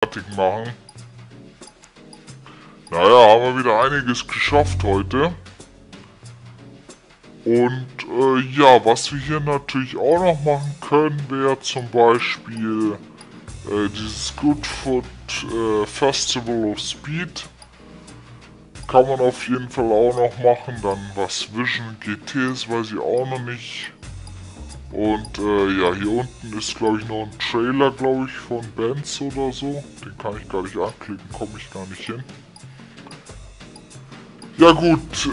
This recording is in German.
fertig machen. Naja, haben wir wieder einiges geschafft heute. Und ja, was wir hier natürlich auch noch machen können, wäre zum Beispiel dieses Goodfoot Festival of Speed. Kann man auf jeden Fall auch noch machen. Dann was Vision GT ist, weiß ich auch noch nicht. Und ja, hier unten ist glaube ich noch ein Trailer, glaube ich, von Benz oder so. Den kann ich gar nicht anklicken, komme ich gar nicht hin. Ja gut,